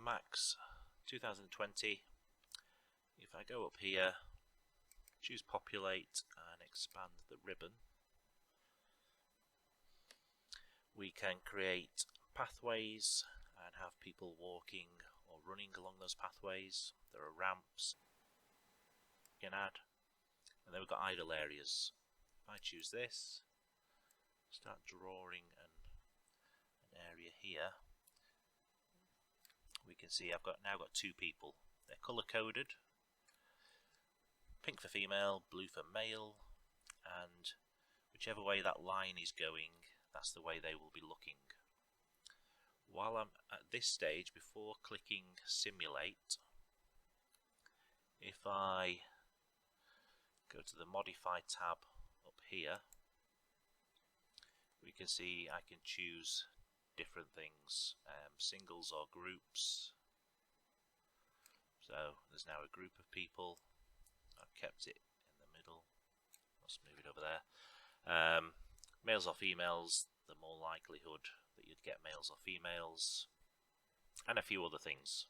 Max 2020. If I go up here, choose Populate and expand the ribbon, we can create pathways and have people walking or running along those pathways. There are ramps you can add, and then we've got idle areas. If I choose this, start drawing an area here, we can see I've now got two people. They're color coded, pink for female, blue for male, and whichever way that line is going, that's the way they will be looking. While I'm at this stage, before clicking simulate, if I go to the modify tab up here, we can see I can choose different things, singles or groups. So there's now a group of people. I've kept it in the middle. Let's move it over there. Males or females, the more likelihood that you'd get males or females, and a few other things.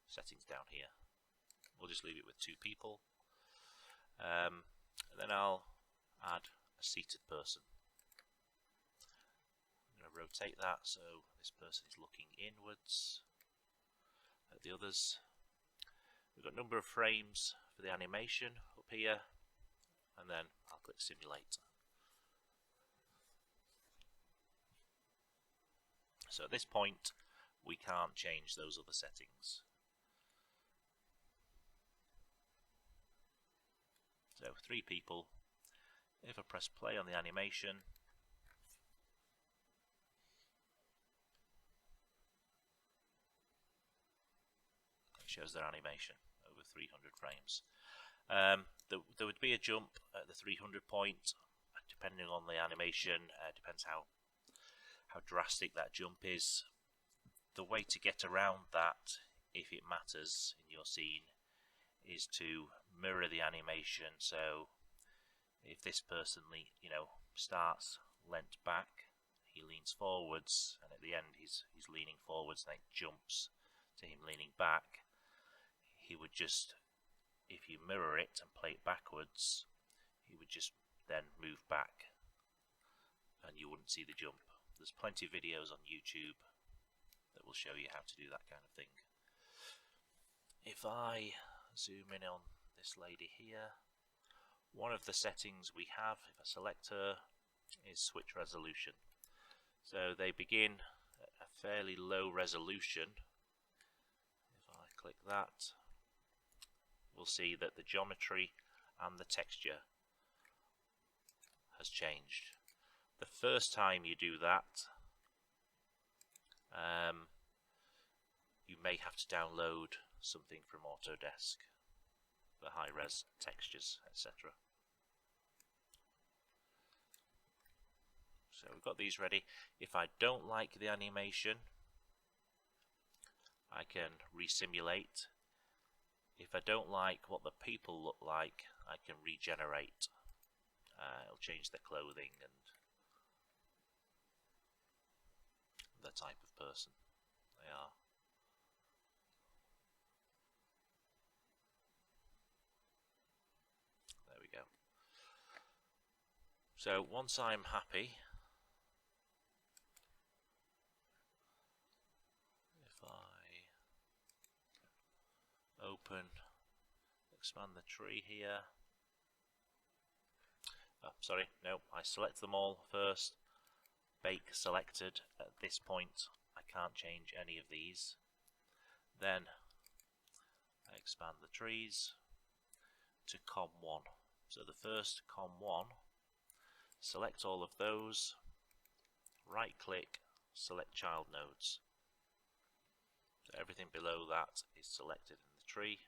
Settings down here. We'll just leave it with two people. And then I'll add a seated person. I'm going to rotate that so this person is looking inwards at the others. We've got number of frames for the animation up here, and then I'll click simulate. So at this point we can't change those other settings. So 3 people. If I press play on the animation, it shows their animation over 300 frames. There would be a jump at the 300 point, depending on the animation. Depends how drastic that jump is. The way to get around that, if it matters in your scene, is to mirror the animation. So if this person starts leant back, he leans forwards, and at the end he's leaning forwards, and it jumps to him leaning back. He would just, if you mirror it and play it backwards, he would just then move back and you wouldn't see the jump. There's plenty of videos on YouTube that will show you how to do that kind of thing. If I zoom in on this lady here, one of the settings we have, if I select her, is switch resolution. So they begin at a fairly low resolution. If I click that, we'll see that the geometry and the texture has changed. The first time you do that, you may have to download something from Autodesk for high-res textures, etc. So we've got these ready. If I don't like the animation, I can resimulate. If I don't like what the people look like, I can regenerate. It'll change their clothing and the type of person they are. There we go. So once I'm happy, if I open, expand the tree here. Oh, sorry, no, I select them all first. Bake selected. At this point I can't change any of these. Then I expand the trees to COM1. So the first COM1, select all of those, right click, select child nodes. So everything below that is selected in the tree,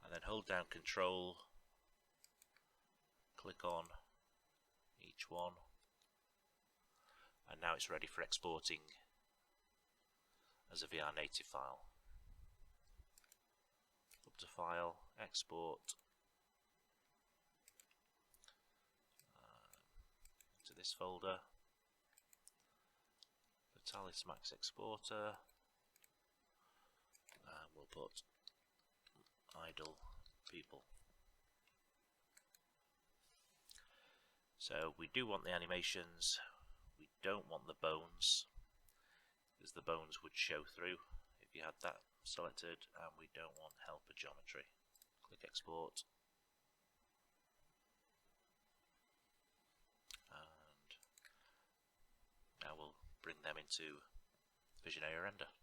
and then hold down Control, click on each one, and now it's ready for exporting as a VR native file. Up to File, Export, to this folder, Populate Max Exporter, we'll put idle people. So we do want the animations, we don't want the bones, because the bones would show through if you had that selected, and we don't want helper geometry. Click export, and now we'll bring them into Visionary Render.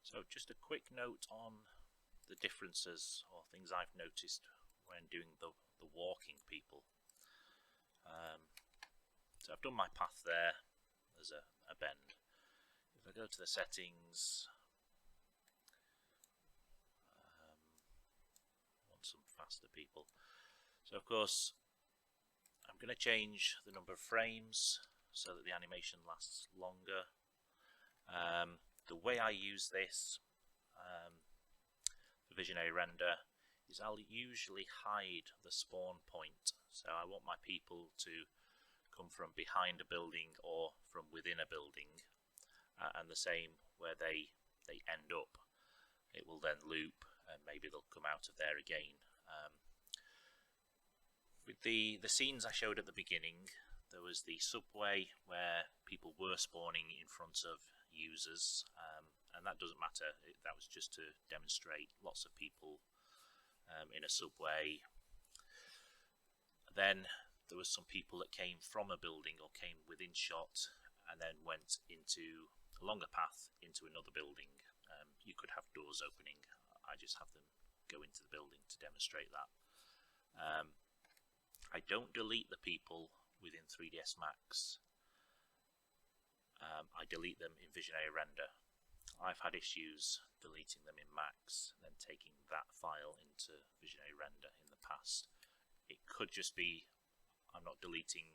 So just a quick note on the differences or things I've noticed when doing the walking people. So I've done my path there as a bend. If I go to the settings, I want some faster people. So of course I'm going to change the number of frames so that the animation lasts longer. The way I use this for Visionary Render is I'll usually hide the spawn point. So I want my people to come from behind a building or from within a building, and the same where they end up. It will then loop, and maybe they'll come out of there again. With the scenes I showed at the beginning, there was the subway where people were spawning in front of users, and that doesn't matter. That was just to demonstrate lots of people in a subway. Then there was some people that came from a building or came within shot and then went into a longer path into another building. You could have doors opening. I just have them go into the building to demonstrate that. I don't delete the people within 3ds Max. I delete them in Visionary Render. I've had issues deleting them in Max and then taking that file into Visionary Render in the past. It could just be I'm not deleting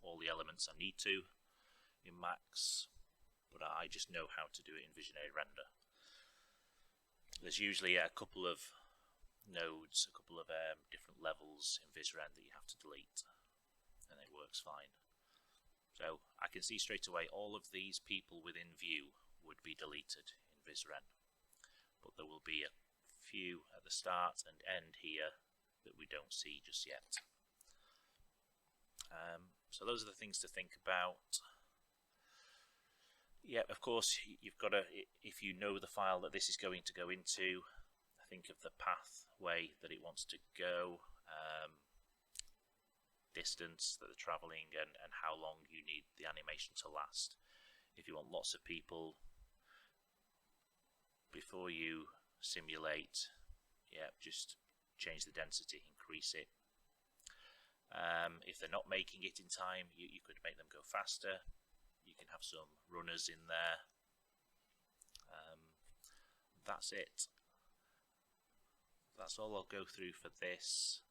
all the elements I need to in Max, but I just know how to do it in Visionary Render. There's usually a couple of nodes, a couple of different levels in VisRen that you have to delete, and it works fine. So I can see straight away all of these people within view would be deleted in VisRen, but there will be a few at the start and end here that we don't see just yet. So those are the things to think about. Yeah, of course, you've got to, if you know the file that this is going to go into, think of the pathway that it wants to go, distance that they're travelling, and how long you need the animation to last. If you want lots of people, before you simulate, yeah, just change the density, increase it. If they're not making it in time, you could make them go faster. You can have some runners in there. That's it. That's all I'll go through for this.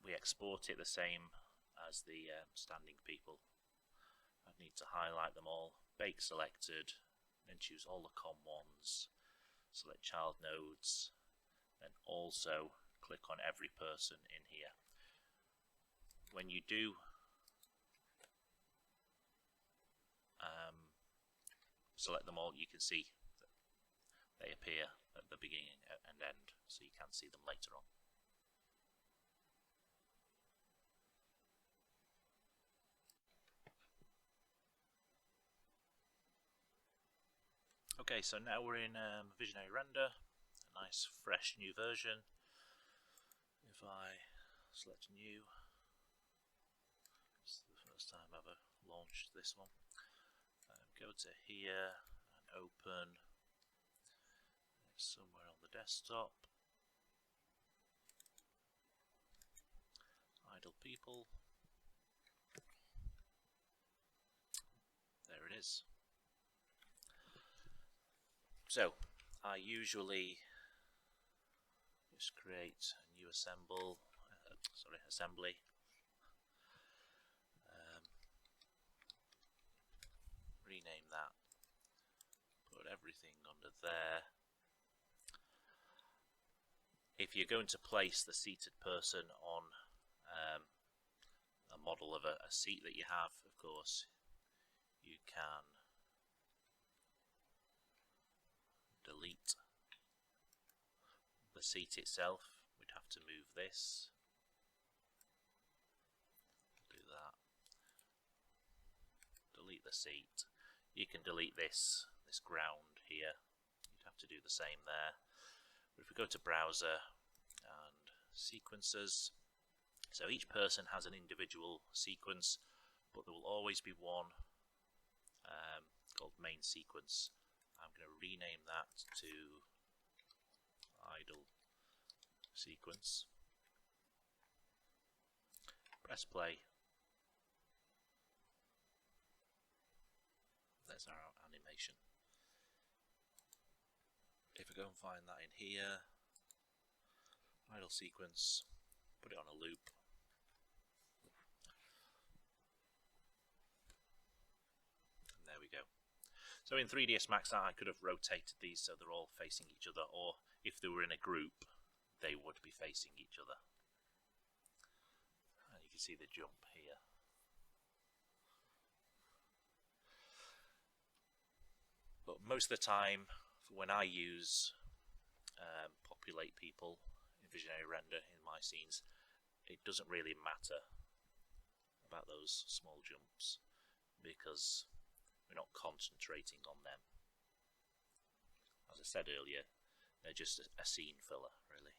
We export it the same as the standing people. I need to highlight them all, bake selected, then choose all the COM ones, select child nodes, then also click on every person in here. When you do select them all, you can see that they appear at the beginning and end, so you can see them later on. Okay, so now we're in Visionary Render, a nice fresh new version. If I select new, it's the first time I've ever launched this one. Go to here and open. It's somewhere on the desktop. Idle people. There it is. So I usually just create a new assembly. Rename that. Put everything under there. If you're going to place the seated person on a model of a seat that you have, of course, you can delete the seat itself. We'd have to move this. Do that. Delete the seat. You can delete this ground here. You'd have to do the same there. But if we go to browser and sequences, so each person has an individual sequence, but there will always be one called main sequence. I'm going to rename that to idle sequence. Press play. There's our animation. If I go and find that in here, idle sequence, put it on a loop. And there we go. So in 3ds Max I could have rotated these so they're all facing each other, or if they were in a group they would be facing each other. And you can see the jump here. But most of the time when I use Populate people in Visionary Render in my scenes, it doesn't really matter about those small jumps because we're not concentrating on them. As I said earlier, they're just a scene filler, really.